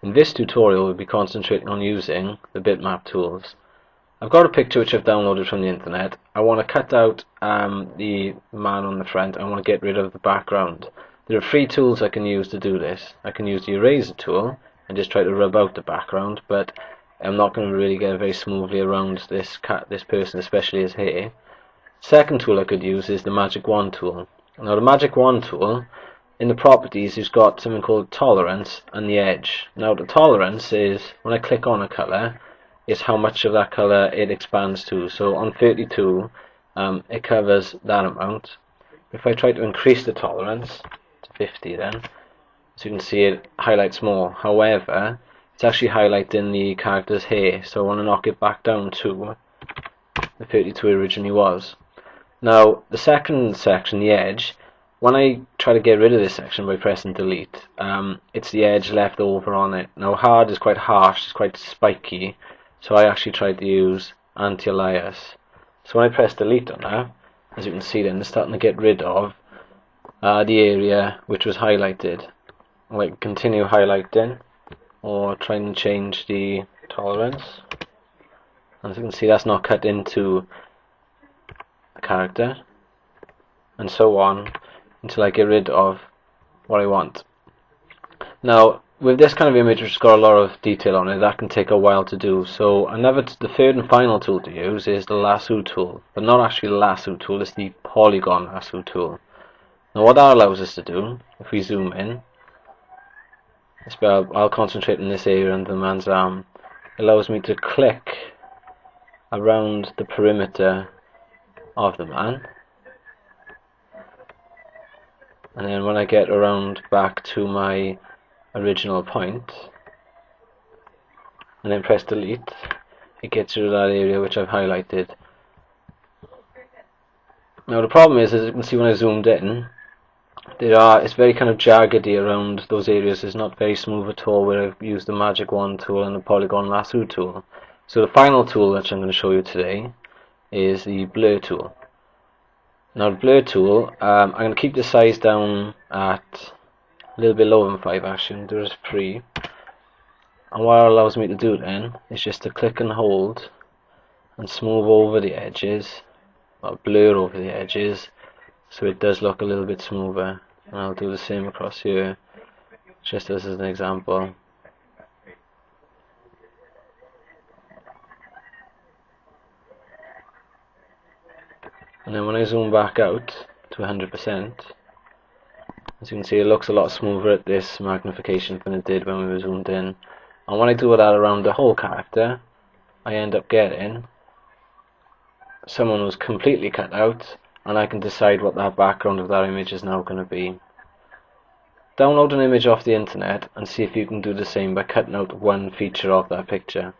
In this tutorial we'll be concentrating on using the bitmap tools. I've got a picture which I've downloaded from the internet. I want to cut out the man on the front. I want to get rid of the background. There are three tools I can use to do this. I can use the eraser tool and just try to rub out the background, but I'm not going to really get very smoothly around this person, especially his hair. Second tool I could use is the magic wand tool. Now the magic wand tool, in the properties, you've got something called tolerance and the edge. Now the tolerance is when I click on a colour, is how much of that colour it expands to. So on 32, it covers that amount. If I try to increase the tolerance to 50, then as you can see, it highlights more. However, it's actually highlighting the character's hair, so I want to knock it back down to the 32 it originally was. Now the second section, the edge, when I try to get rid of this section by pressing delete, it's the edge left over on it. Now hard is quite harsh, it's quite spiky, so I actually tried to use anti-alias. So when I press delete on that, as you can see, then it's starting to get rid of the area which was highlighted. I can continue highlighting or trying to change the tolerance. As you can see, that's not cut into the character, and so on until I get rid of what I want. Now with this kind of image which has got a lot of detail on it, that can take a while to do. So the third and final tool to use is the lasso tool, but not actually the lasso tool, it's the polygon lasso tool. Now what that allows us to do, if we zoom in, I'll concentrate on this area under the man's arm, it allows me to click around the perimeter of the man, and then when I get around back to my original point and then press delete, it gets rid of that area which I've highlighted. Now the problem is, as you can see when I zoomed in, it's very kind of jaggedy around those areas. It's not very smooth at all where I've used the magic wand tool and the polygon lasso tool. So the final tool which I'm going to show you today is the blur tool. Now the blur tool, I'm going to keep the size down at a little bit lower than 5 actually, there's 3. And what it allows me to do then is just to click and hold and smooth over the edges, or blur over the edges, so it does look a little bit smoother. And I'll do the same across here, just as an example. And then when I zoom back out to 100%, as you can see, it looks a lot smoother at this magnification than it did when we were zoomed in. And when I do that around the whole character, I end up getting someone who's completely cut out, and I can decide what that background of that image is now going to be. Download an image off the internet and see if you can do the same by cutting out one feature of that picture.